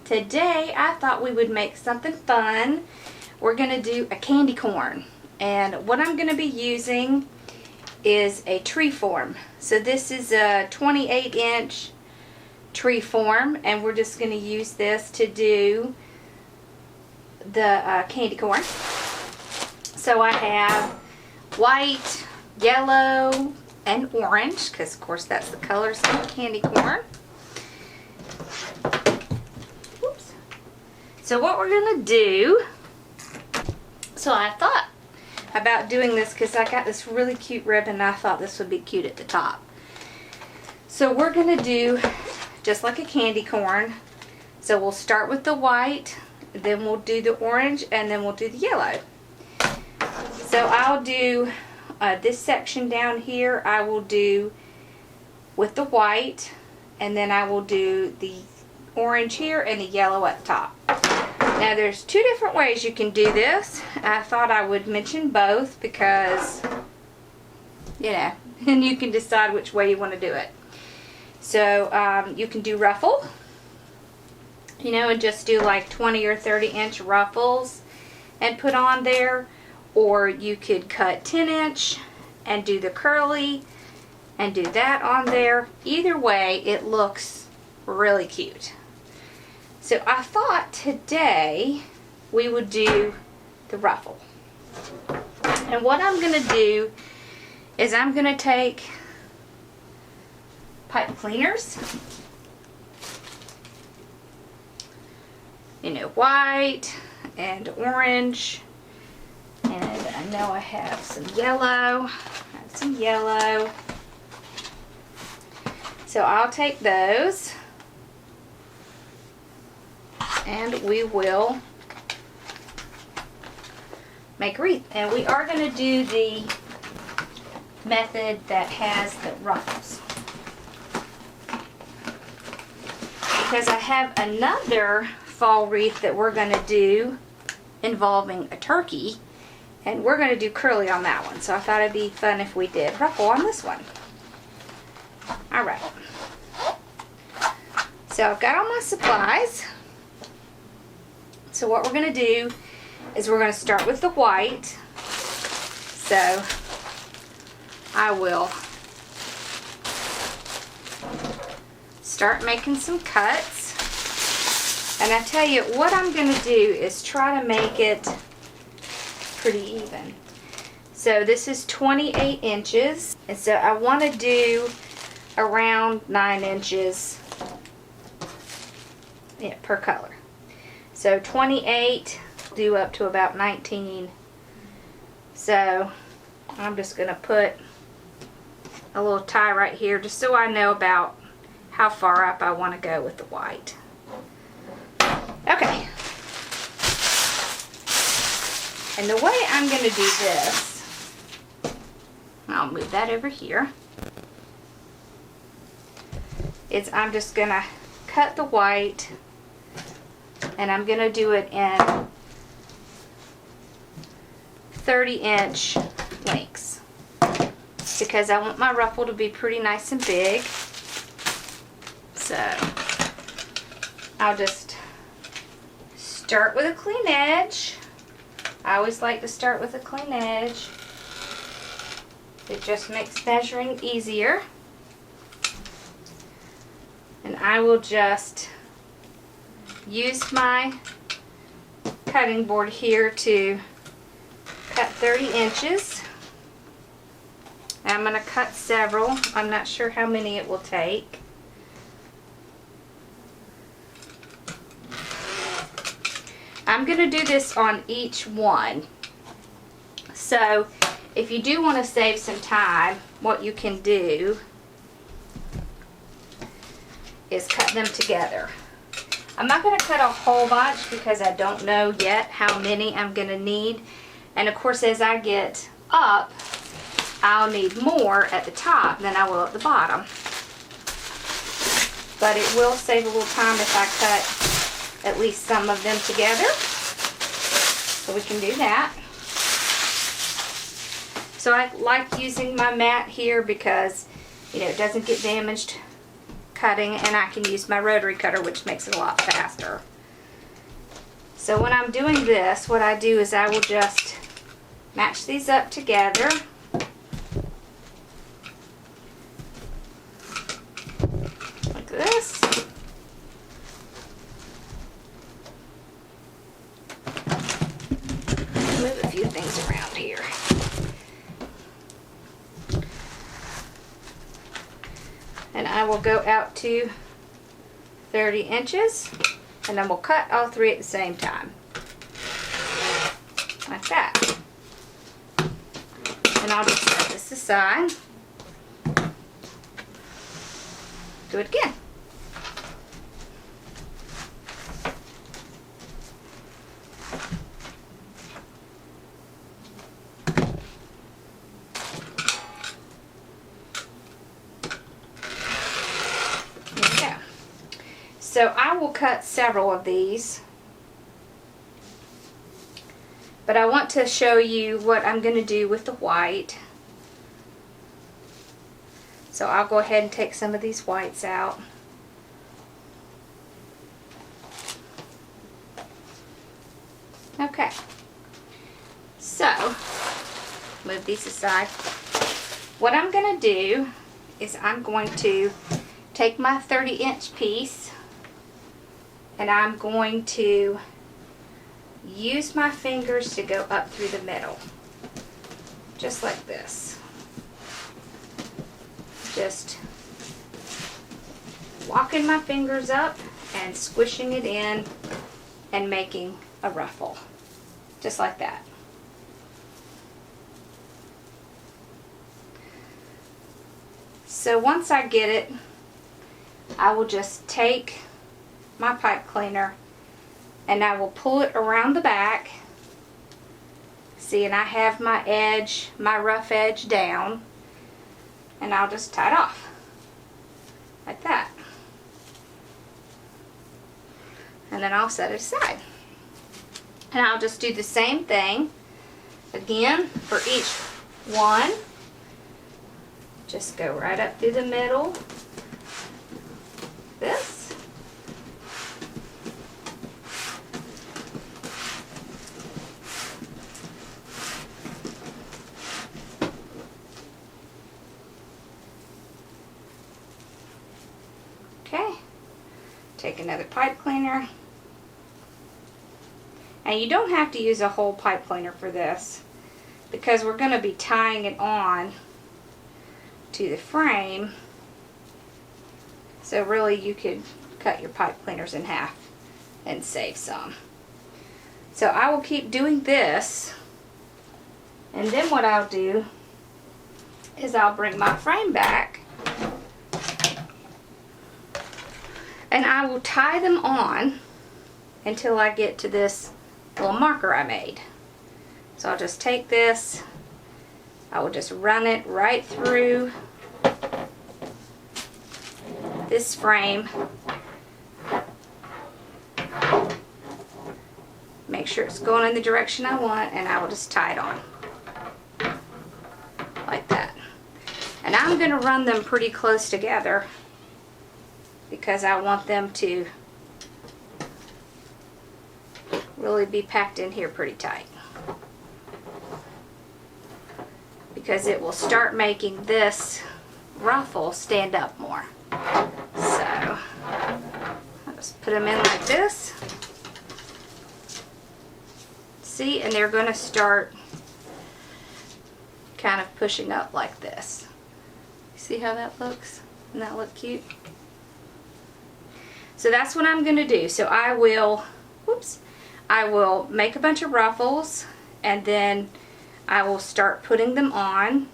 Today I thought we would make something fun. We're going to do a candy corn, and what I'm going to be using is a tree form. So this is a 28-inch tree form, and we're just going to use this to do the candy corn. So I have white, yellow, and orange, because of course that's the colors of the candy corn. Oops. So what we're going to do, so I thought about doing this because I got this really cute ribbon and I thought this would be cute at the top. So we're going to do just like a candy corn. So we'll start with the white, then we'll do the orange, and then we'll do the yellow. So I'll do this section down here, I will do with the white, and then I will do the orange here and the yellow at the top. Now there's two different ways you can do this. I thought I would mention both because, you know, and you can decide which way you want to do it. So you can do ruffle, you know, and just do like 20 or 30-inch ruffles and put on there. Or you could cut 10-inch and do the curly and do that on there. Either way, it looks really cute. So I thought today we would do the ruffle. And what I'm going to do is I'm going to take pipe cleaners, you know, white and orange. And I know I have some yellow. So I'll take those and we will make a wreath. And we are going to do the method that has the ruffles, because I have another fall wreath that we're going to do involving a turkey. And we're going to do curly on that one. So I thought it'd be fun if we did ruffle on this one. Alright. So I've got all my supplies. So what we're going to do is we're going to start with the white. So I will start making some cuts. And I tell you, what I'm going to do is try to make it pretty even. So this is 28 inches, and so I want to do around 9 inches, yeah, per color. So 28, do up to about 19. So I'm just going to put a little tie right here just so I know about how far up I want to go with the white. Okay. And the way I'm going to do this, I'll move that over here, is I'm just going to cut the white, and I'm going to do it in 30-inch lengths because I want my ruffle to be pretty nice and big. So I'll just start with a clean edge. I always like to start with a clean edge. It just makes measuring easier. And I will just use my cutting board here to cut 30 inches. I'm going to cut several. I'm not sure how many it will take. I'm going to do this on each one. So if you do want to save some time, what you can do is cut them together. I'm not going to cut a whole bunch because I don't know yet how many I'm going to need. And of course, as I get up, I'll need more at the top than I will at the bottom. But it will save a little time if I cut at least some of them together. So we can do that. So I like using my mat here because, you know, it doesn't get damaged cutting, and I can use my rotary cutter, which makes it a lot faster. So when I'm doing this, what I do is I will just match these up together. Like this. Move a few things around here. And I will go out to 30 inches, and then we'll cut all three at the same time. Like that. And I'll just set this aside. Do it again. So I will cut several of these, but I want to show you what I'm going to do with the white. So I'll go ahead and take some of these whites out. Okay, so move these aside. What I'm going to do is I'm going to take my 30-inch piece, and I'm going to use my fingers to go up through the middle, just like this. Just walking my fingers up and squishing it in and making a ruffle, just like that. So once I get it, I will just take my pipe cleaner and I will pull it around the back. See, and I have my edge, my rough edge down, and I'll just tie it off like that. And then I'll set it aside. And I'll just do the same thing again for each one. Just go right up through the middle. This. Okay, take another pipe cleaner, and you don't have to use a whole pipe cleaner for this because we're going to be tying it on to the frame, so really you could cut your pipe cleaners in half and save some. So I will keep doing this, and then what I'll do is I'll bring my frame back and I will tie them on until I get to this little marker I made. So I'll just take this, I will just run it right through this frame. Make sure it's going in the direction I want, and I will just tie it on like that. And I'm going to run them pretty close together because I want them to really be packed in here pretty tight, because it will start making this ruffle stand up more. So I'll just put them in like this. See, and they're going to start kind of pushing up like this. See how that looks? Doesn't that look cute? So that's what I'm going to do. So I will, I will make a bunch of ruffles, and then I will start putting them on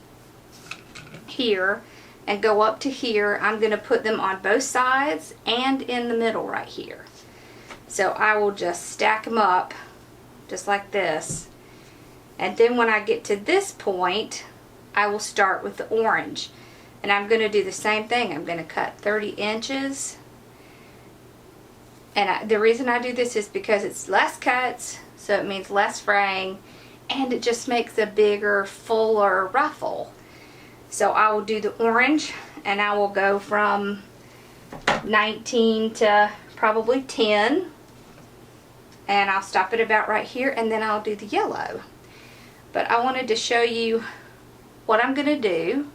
here and go up to here. I'm going to put them on both sides and in the middle right here. So I will just stack them up just like this. And then when I get to this point, I will start with the orange. And I'm going to do the same thing. I'm going to cut 30 inches. And the reason I do this is because it's less cuts, so it means less fraying, and it just makes a bigger, fuller ruffle. So I will do the orange, and I will go from 19 to probably 10. and I'll stop it about right here, and then I'll do the yellow. But I wanted to show you what I'm going to do.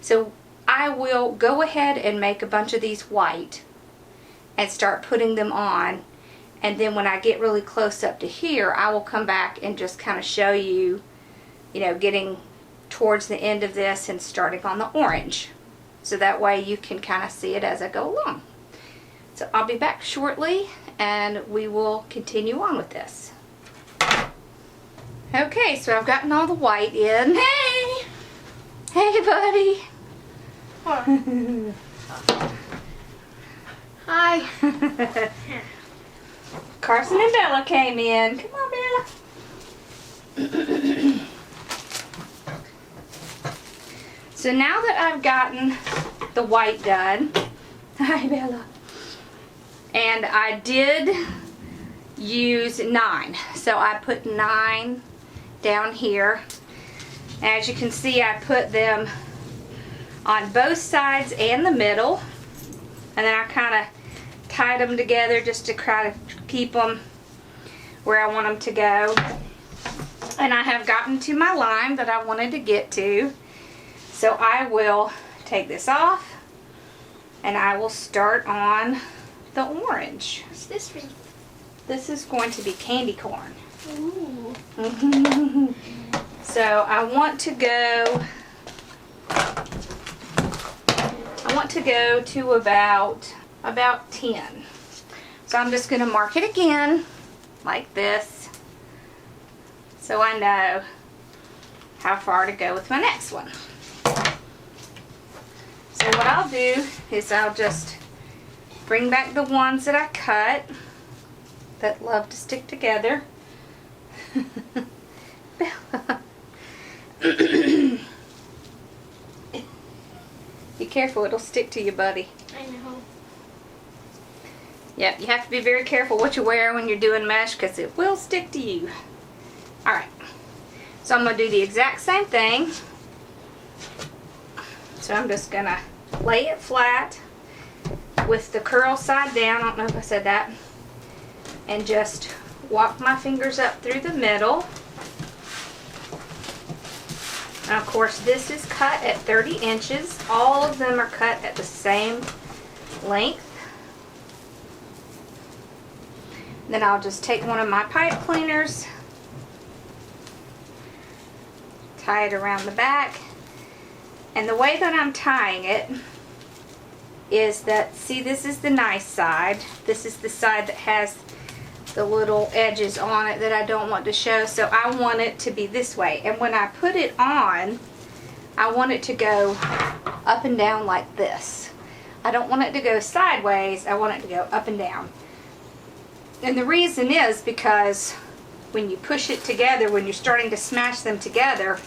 So I will go ahead and make a bunch of these white and start putting them on, and then when I get really close up to here, I will come back and just kind of show you, you know, getting towards the end of this and starting on the orange. So that way you can kind of see it as I go along. So I'll be back shortly and we will continue on with this. Okay, so I've gotten all the white in. Hey! Hey, buddy. Hi. Carson and Bella came in. Come on, Bella. So now that I've gotten the white done, hi Bella, and I did use 9. So I put 9 down here. As you can see, I put them on both sides and the middle, and then I kind of tied them together just to try to keep them where I want them to go. And I have gotten to my line that I wanted to get to. So I will take this off and I will start on the orange. What's this for? This is going to be candy corn. Ooh. So I want to go to about 10. So I'm just going to mark it again like this so I know how far to go with my next one. So what I'll do is I'll just bring back the ones that I cut that love to stick together. Bella. Be careful, it'll stick to you, buddy. I know. Yep, you have to be very careful what you wear when you're doing mesh because it will stick to you. Alright, so I'm going to do the exact same thing. So I'm just going to lay it flat with the curl side down, I don't know if I said that, and just walk my fingers up through the middle. And of course this is cut at 30 inches. All of them are cut at the same length. Then I'll just take one of my pipe cleaners, tie it around the back. And the way that I'm tying it is that, see, this is the nice side. This is the side that has the little edges on it that I don't want to show. So I want it to be this way. And when I put it on, I want it to go up and down like this. I don't want it to go sideways. I want it to go up and down. And the reason is because when you push it together, when you're starting to smash them together,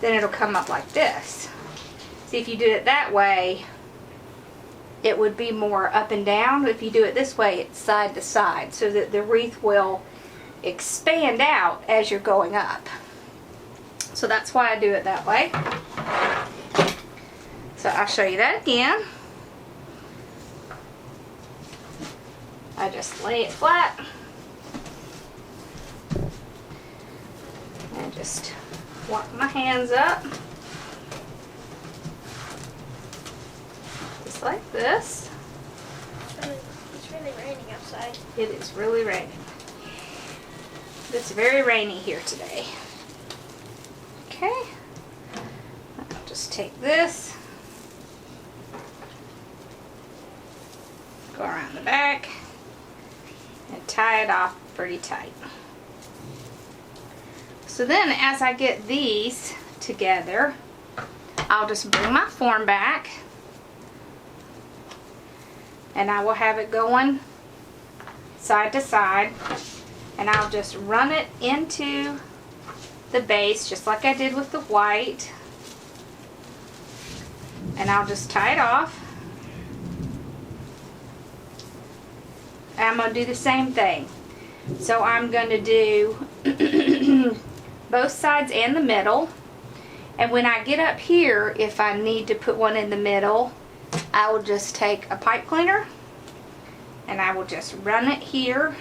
then it'll come up like this. See, if you did it that way, it would be more up and down. If you do it this way, it's side to side, so that the wreath will expand out as you're going up. So that's why I do it that way. So I'll show you that again. I just lay it flat and just walk my hands up just like this. It's really raining outside. It is really raining. It's very rainy here today. Okay, I'll just take this, go around the back, and tie it off pretty tight. So then as I get these together, I'll just bring my form back and I will have it going side to side, and I'll just run it into the base just like I did with the white, and I'll just tie it off. And I'm going to do the same thing. So I'm going to do both sides and the middle. And when I get up here, if I need to put one in the middle, I will just take a pipe cleaner and I will just run it here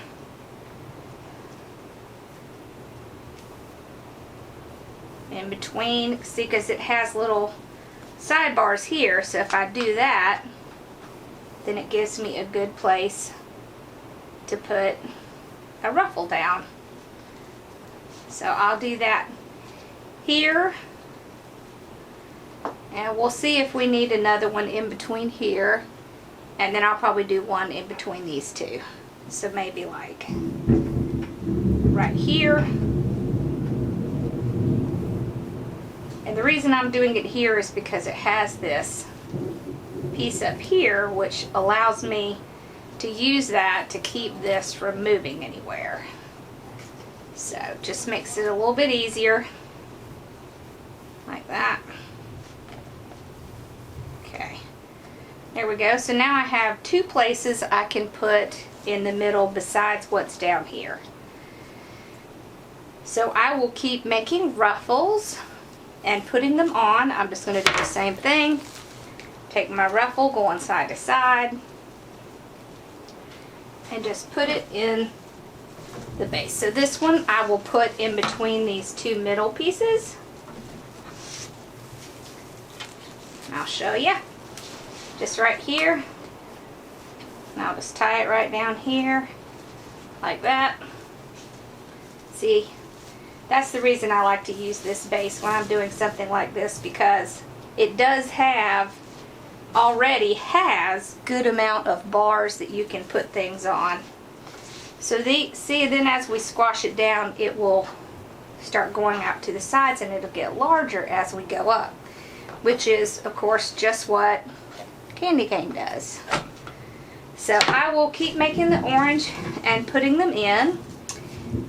in between. See, because it has little sidebars here, so if I do that, then it gives me a good place to put a ruffle down. So I'll do that here, and we'll see if we need another one in between here, and then I'll probably do one in between these two. So maybe like right here. And the reason I'm doing it here is because it has this piece up here which allows me to use that to keep this from moving anywhere. So just makes it a little bit easier, like that. Okay, there we go. So now I have two places I can put in the middle besides what's down here. So I will keep making ruffles and putting them on. I'm just going to do the same thing. Take my ruffle, go on side to side, and just put it in the base. So this one I will put in between these two middle pieces. I'll show you. Just right here. And I'll just tie it right down here, like that. See, that's the reason I like to use this base when I'm doing something like this, because it does have, already has, good amount of bars that you can put things on. So see, then as we squash it down, it will start going out to the sides and it'll get larger as we go up, which is, of course, just what candy cane does. So I will keep making the orange and putting them in,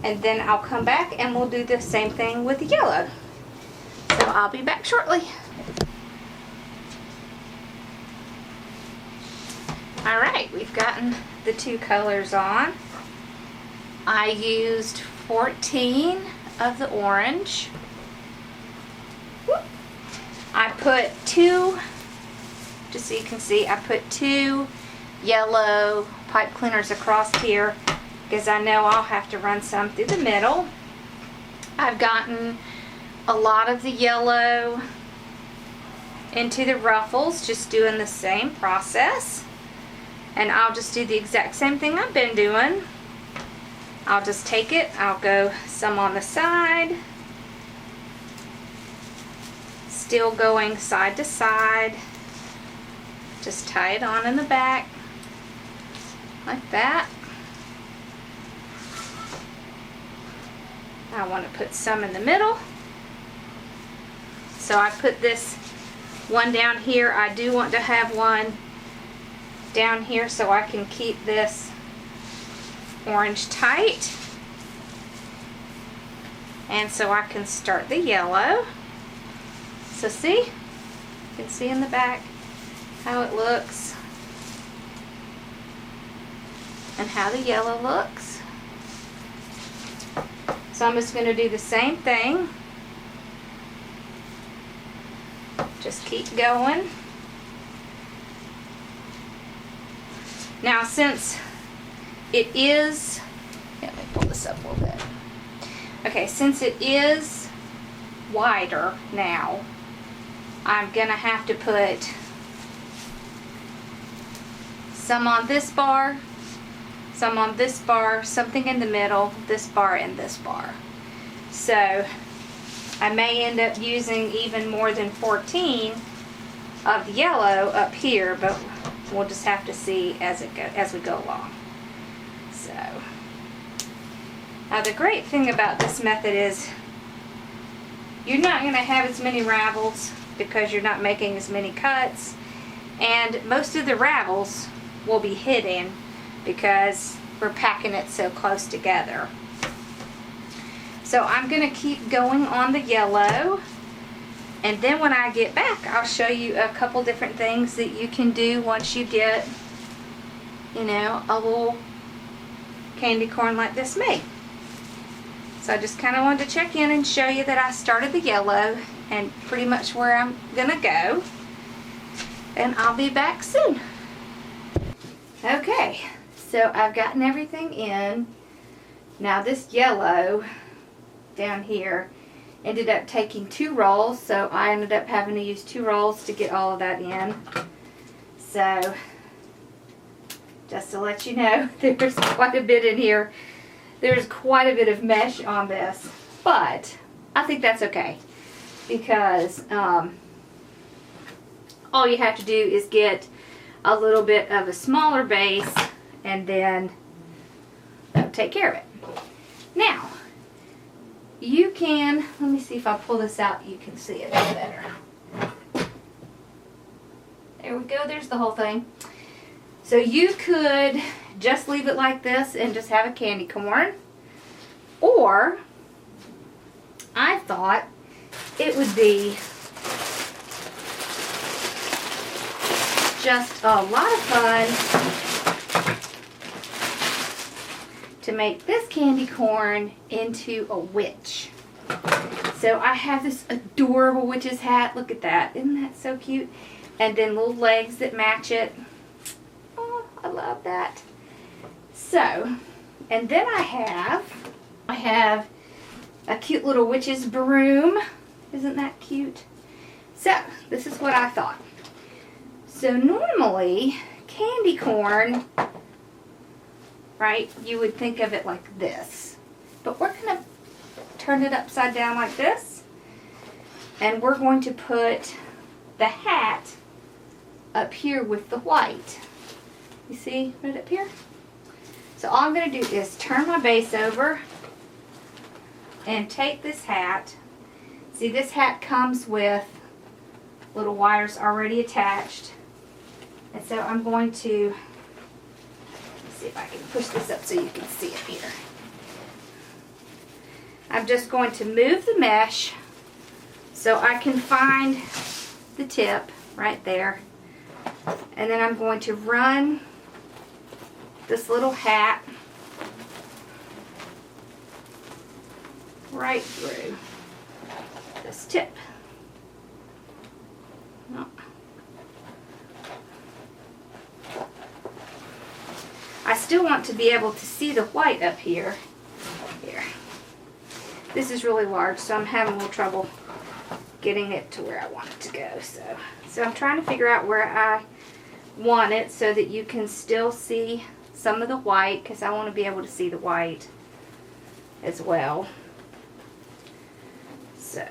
and then I'll come back and we'll do the same thing with the yellow. So I'll be back shortly. Alright, we've gotten the two colors on. I used 14 of the orange. I put two, just so you can see, I put two yellow pipe cleaners across here because I know I'll have to run some through the middle. I've gotten a lot of the yellow into the ruffles, just doing the same process. And I'll just do the exact same thing I've been doing. I'll just take it, I'll go some on the side, still going side to side, just tie it on in the back, like that. I want to put some in the middle. So I put this one down here. I do want to have one down here so I can keep this orange tight. And so I can start the yellow. So see? You can see in the back how it looks and how the yellow looks. So I'm just going to do the same thing. Just keep going. Now since it is, let me pull this up a little bit. Okay, since it is wider now, I'm going to have to put some on this bar, some on this bar, something in the middle, this bar, and this bar. So I may end up using even more than 14 of the yellow up here, but we'll just have to see as we go along. So now the great thing about this method is you're not going to have as many ravels because you're not making as many cuts, and most of the ravels will be hidden because we're packing it so close together. So I'm going to keep going on the yellow, and then when I get back I'll show you a couple different things that you can do once you get, you know, a little candy corn like this made. So I just kind of wanted to check in and show you that I started the yellow and pretty much where I'm going to go, and I'll be back soon. Okay, so I've gotten everything in. Now this yellow down here ended up taking 2 rolls, so I ended up having to use 2 rolls to get all of that in. So, just to let you know, there's quite a bit in here. There's quite a bit of mesh on this, but I think that's okay because all you have to do is get a little bit of a smaller base and then that'll take care of it. Now, you can, let me see if I pull this out, you can see it better. There we go, there's the whole thing. So you could just leave it like this and just have a candy corn. Or, I thought it would be just a lot of fun to make this candy corn into a witch. So I have this adorable witch's hat. Look at that. Isn't that so cute? And then little legs that match it. Oh, I love that. So, and then I have a cute little witch's broom. Isn't that cute? So, this is what I thought. So normally, candy corn, right, you would think of it like this. But we're going to turn it upside down like this. And we're going to put the hat up here with the white. You see right up here? So all I'm going to do is turn my base over and take this hat. See, this hat comes with little wires already attached. And so I'm going to, let's see if I can push this up so you can see it here. I'm just going to move the mesh so I can find the tip right there. And then I'm going to run this little hat right through this tip. Oh. I still want to be able to see the white up here. Here. This is really large, so I'm having a little trouble getting it to where I want it to go. So I'm trying to figure out where I want it so that you can still see some of the white, because I want to be able to see the white as well. So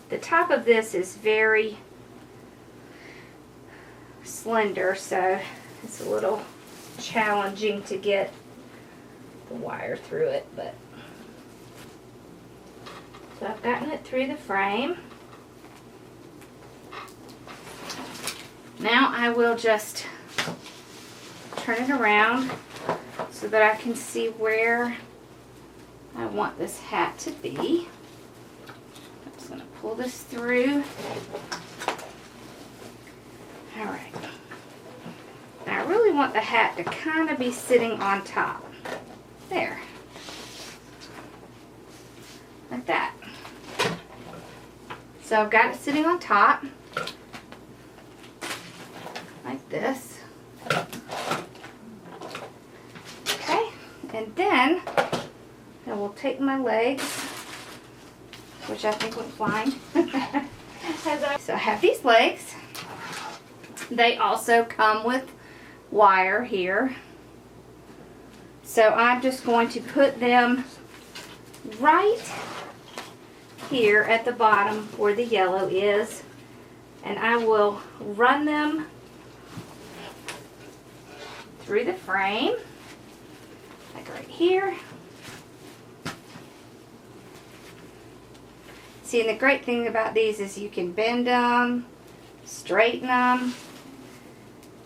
the top of this is very slender, so it's a little challenging to get the wire through it, but so I've gotten it through the frame. Now I will just turn it around so that I can see where I want this hat to be. I'm just going to pull this through. Alright. Now I really want the hat to kind of be sitting on top. There. Like that. So I've got it sitting on top. Like this. Okay. And then I will take my legs, which I think went fine. So I have these legs. They also come with wire here. So I'm just going to put them right here at the bottom where the yellow is. And I will run them through the frame, like right here. See, and the great thing about these is you can bend them, straighten them.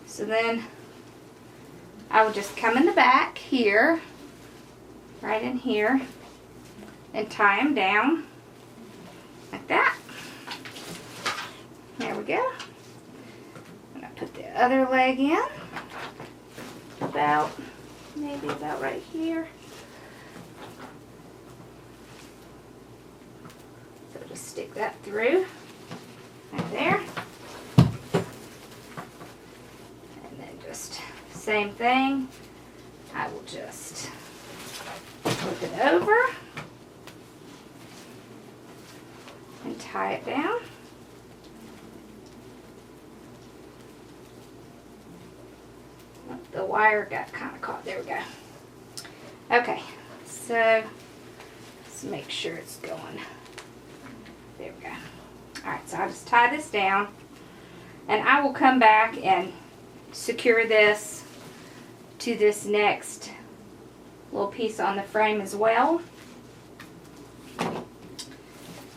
So then I will just come in the back here, right in here, and tie them down like that. There we go. I'm going to put the other leg in, maybe about right here. So just stick that through, right there. And then just same thing. I will just flip it over back down. The wire got kind of caught. There we go. Okay, so let's make sure it's going. There we go. Alright, so I'll just tie this down, and I will come back and secure this to this next little piece on the frame as well.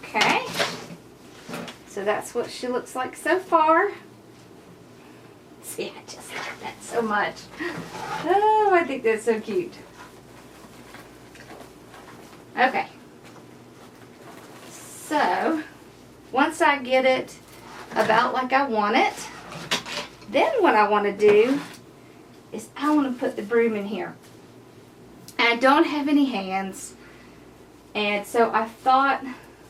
Okay, so that's what she looks like so far. See, I just love that so much. Oh, I think that's so cute. Okay, so once I get it about like I want it, then what I want to do is I want to put the broom in here. And I don't have any hands, and so I thought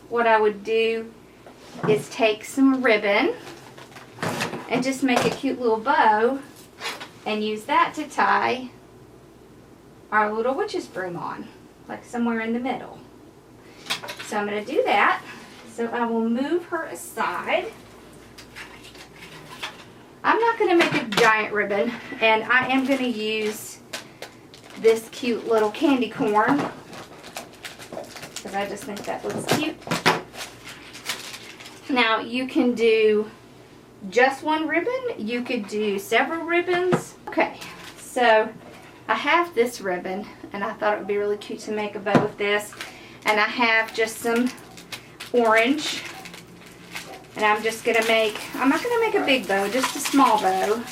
what I would do is take some ribbon and just make a cute little bow and use that to tie our little witch's broom on, like somewhere in the middle. So I'm going to do that. So I will move her aside. I'm not going to make a giant ribbon, and I am going to use this cute little candy corn because I just think that looks cute. Now you can do just one ribbon, you could do several ribbons. Okay, so I have this ribbon, and I thought it would be really cute to make a bow with this. And I have just some orange, and I'm just going to make, I'm not going to make a big bow, just a small bow.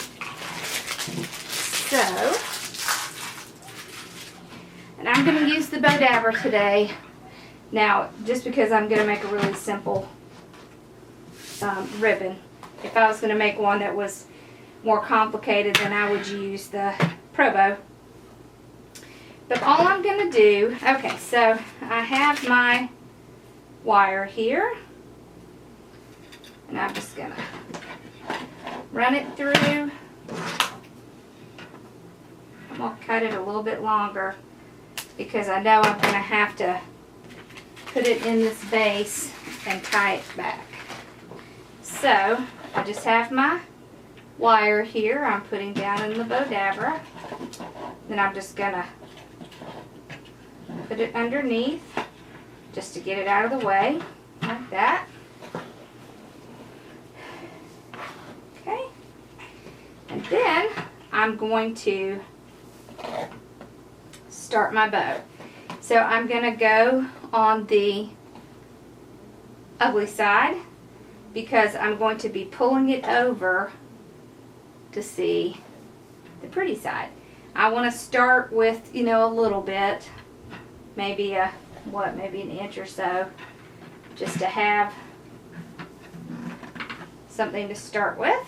So, and I'm going to use the bow dabber today. Now, just because I'm going to make a really simple ribbon. If I was going to make one that was more complicated, then I would use the Pro Bow. But all I'm going to do, okay, so I have my wire here, and I'm just going to run it through. I'm going to cut it a little bit longer because I know I'm going to have to put it in this base and tie it back. So I just have my wire here I'm putting down in the bow dabber. Then I'm just going to put it underneath just to get it out of the way, like that. Okay. And then I'm going to start my bow. So I'm going to go on the ugly side because I'm going to be pulling it over to see the pretty side. I want to start with, you know, a little bit, maybe maybe an inch or so, just to have something to start with.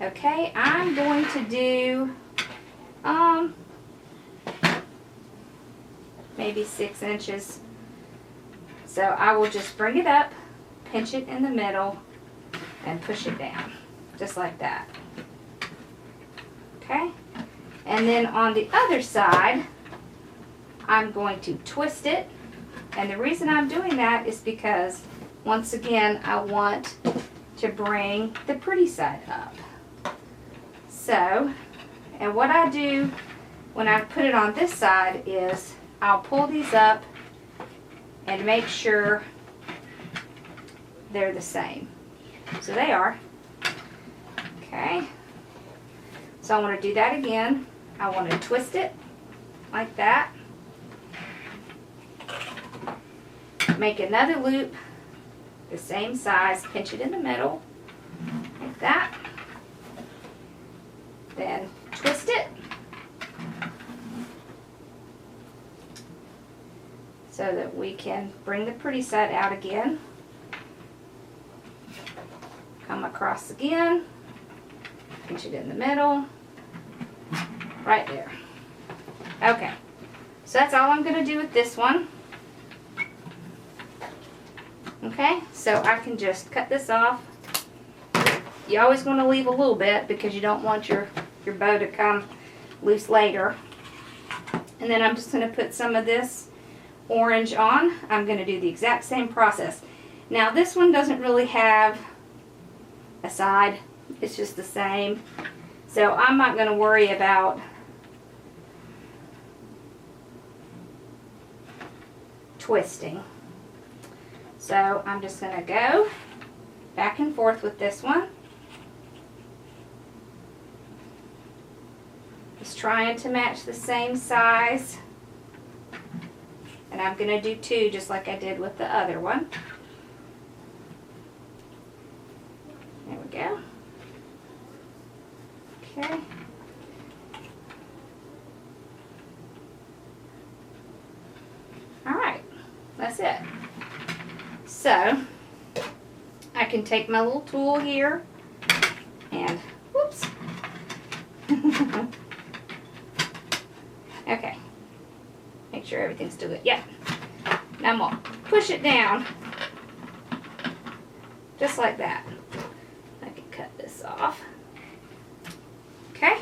Okay, I'm going to do maybe 6 inches. So I will just bring it up, pinch it in the middle, and push it down, just like that. Okay, and then on the other side, I'm going to twist it. And the reason I'm doing that is because, once again, I want to bring the pretty side up. So, and what I do when I put it on this side is I'll pull these up and make sure they're the same. So they are. Okay. So I want to do that again. I want to twist it like that. Make another loop the same size, pinch it in the middle like that. Then twist it so that we can bring the pretty side out again. Come across again, pinch it in the middle, right there. Okay, so that's all I'm going to do with this one. Okay, so I can just cut this off. You always want to leave a little bit because you don't want your bow to come loose later. And then I'm just going to put some of this orange on. I'm going to do the exact same process. Now this one doesn't really have a side. It's just the same. So I'm not going to worry about twisting. So I'm just going to go back and forth with this one. Just trying to match the same size. And I'm going to do 2 just like I did with the other one. There we go. Okay. Alright, that's it. So, I can take my little tool here and, whoops. Okay. Make sure everything's still good. Yep. Now I'm going to push it down. Just like that. I can cut this off. Okay?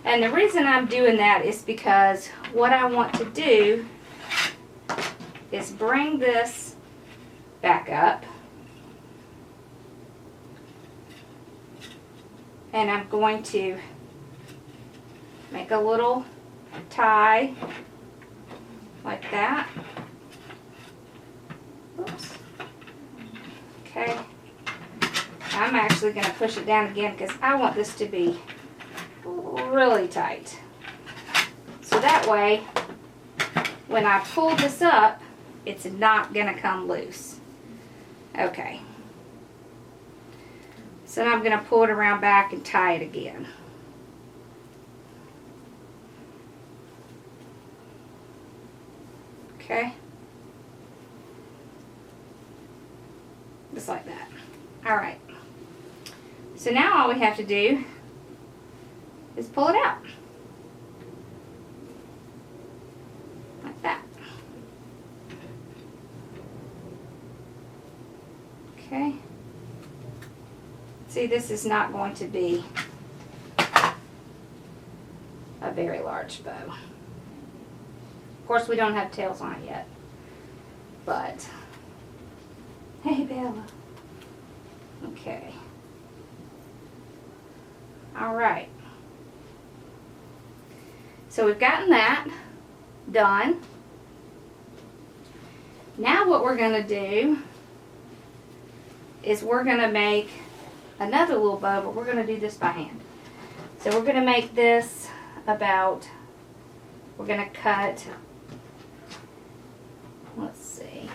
And the reason I'm doing that is because what I want to do is bring this back up. And I'm going to make a little tie like that. Oops. Okay. I'm actually going to push it down again because I want this to be really tight. So that way, when I pull this up, it's not going to come loose. Okay. So now I'm going to pull it around back and tie it again. Okay. Just like that. Alright. So now all we have to do is pull it out. Like that. Okay. See, this is not going to be a very large bow. Of course, we don't have tails on it yet. But, hey, Bella. Okay. Alright. So we've gotten that done. Now what we're going to do is we're going to make another little bow, but we're going to do this by hand. So we're going to make this about, we're going to cut, let's see,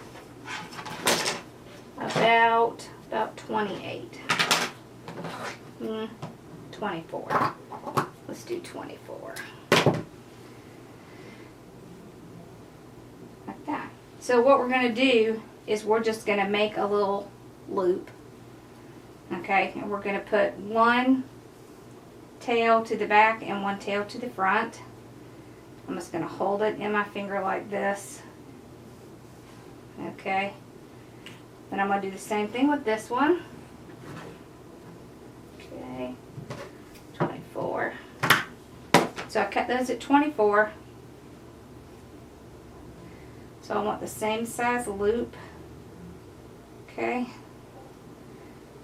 about 28. 24. Let's do 24. Like that. So what we're going to do is we're just going to make a little loop. Okay, and we're going to put one tail to the back and one tail to the front. I'm just going to hold it in my finger like this. Okay. Then I'm going to do the same thing with this one. Okay. 24. So I cut those at 24. So I want the same size loop. Okay.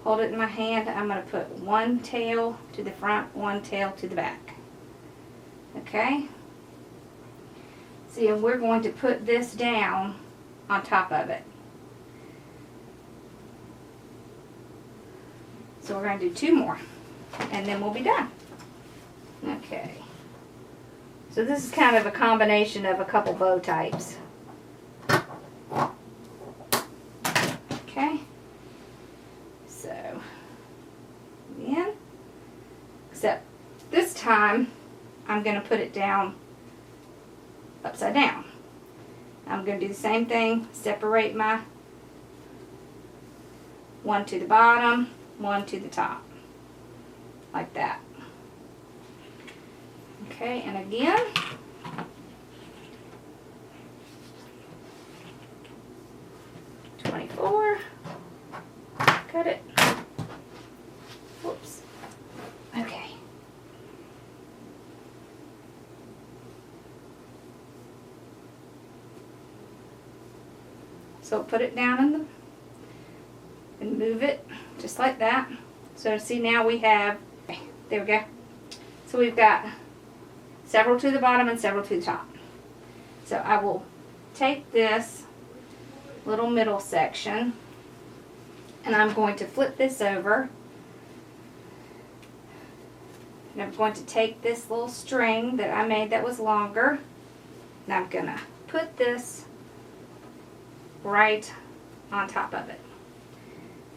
Hold it in my hand. I'm going to put one tail to the front, one tail to the back. Okay. See, and we're going to put this down on top of it. So we're going to do 2 more, and then we'll be done. Okay. So this is kind of a combination of a couple bow types. Okay. So, again, except this time I'm going to put it down upside down. I'm going to do the same thing, separate my one to the bottom, one to the top, like that. Okay, and again, cut it. Whoops. Okay. So put it down in move it just like that. So see, now we have, there we go. So we've got several to the bottom and several to the top. So I will take this little middle section and I'm going to flip this over. And I'm going to take this little string that I made that was longer, and I'm going to put this right on top of it.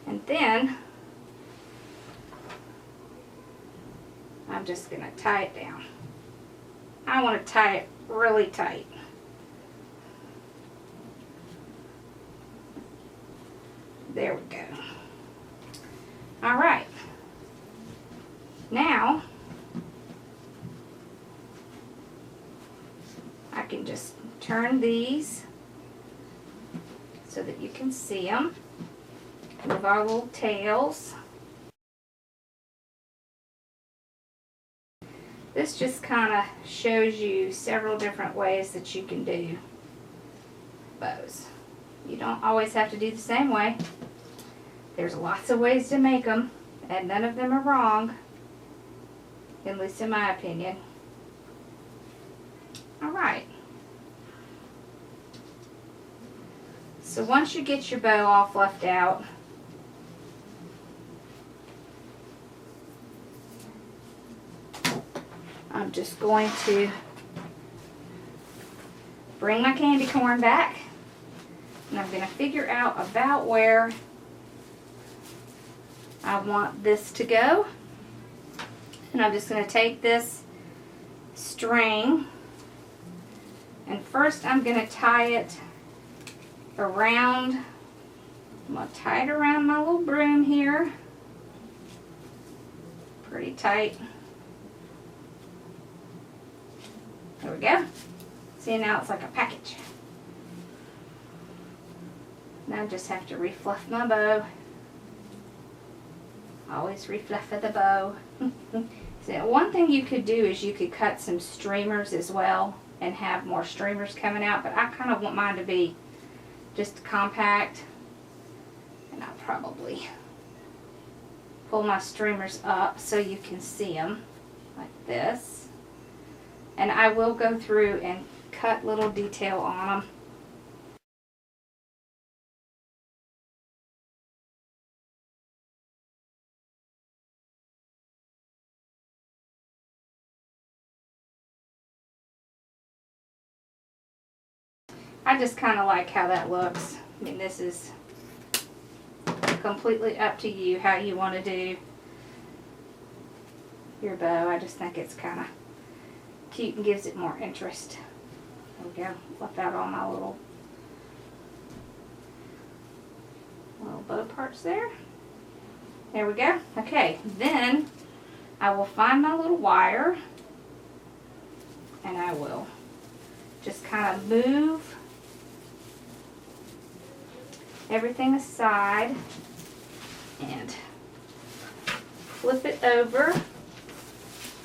And then I'm just going to tie it down. I want to tie it really tight. There we go. All right. Now, I can just turn these so that you can see them with our little tails. This just kind of shows you several different ways that you can do bows. You don't always have to do the same way. There's lots of ways to make them, and none of them are wrong, at least in my opinion. Alright. So once you get your bow all fluffed out, I'm just going to bring my candy corn back, and I'm going to figure out about where I want this to go. And I'm just going to take this string, and first I'm going to tie it around, I'm going to tie it around my little broom here, pretty tight. There we go. See, now it's like a package. Now I just have to refluff my bow. Always refluff the bow. So one thing you could do is you could cut some streamers as well and have more streamers coming out, but I kind of want mine to be just compact, and I'll probably pull my streamers up so you can see them like this. And I will go through and cut little detail on them. I just kind of like how that looks. I mean, this is completely up to you how you want to do your bow. I just think it's kind of cute and gives it more interest. There we go. Fluff out all my little bow parts there. There we go. Okay, then I will find my little wire, and I will just kind of move everything aside and flip it over.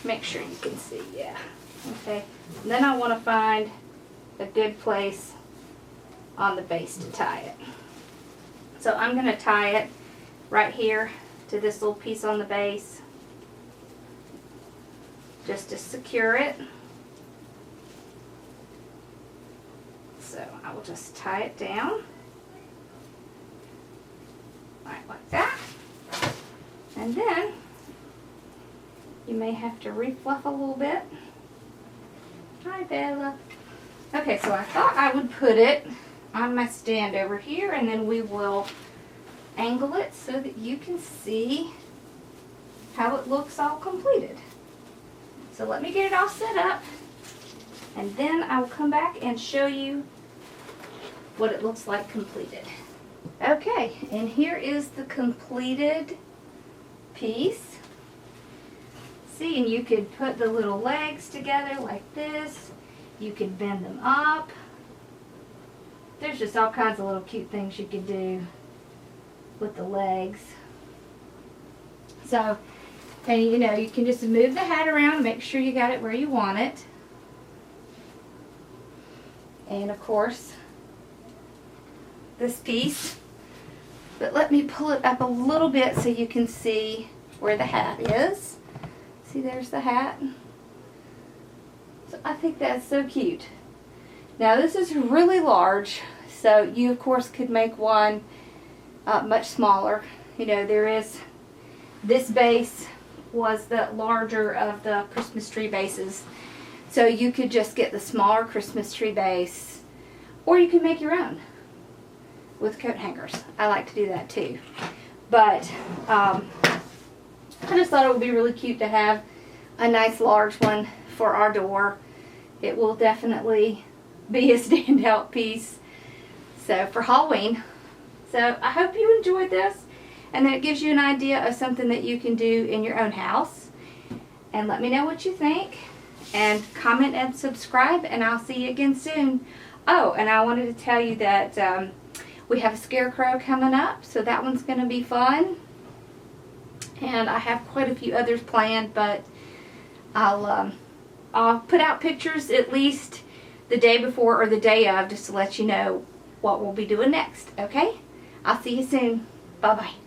Make sure you can see, yeah. Okay, and then I want to find a good place on the base to tie it. So I'm going to tie it right here to this little piece on the base, just to secure it. So I will just tie it down, right like that. And then you may have to refluff a little bit. Hi, Bella. Okay, so I thought I would put it on my stand over here, and then we will angle it so that you can see how it looks all completed. So let me get it all set up, and then I will come back and show you what it looks like completed. Okay, and here is the completed piece. See, and you could put the little legs together like this. You could bend them up. There's just all kinds of little cute things you could do with the legs. So, and you know, you can just move the hat around, make sure you got it where you want it. And of course, this piece But let me pull it up a little bit so you can see where the hat is. See, there's the hat. So I think that's so cute. Now this is really large, so you of course could make one much smaller. You know, there is, this base was the larger of the Christmas tree bases. So you could just get the smaller Christmas tree base, or you can make your own with coat hangers. I like to do that too. But I just thought it would be really cute to have a nice large one for our door. It will definitely be a standout piece. So for Halloween. So I hope you enjoyed this, and that it gives you an idea of something that you can do in your own house. And let me know what you think. And comment and subscribe, and I'll see you again soon. Oh, and I wanted to tell you that we have a scarecrow coming up, so that one's going to be fun. And I have quite a few others planned, but I'll put out pictures at least the day before or the day of, just to let you know what we'll be doing next, okay? I'll see you soon. Bye-bye.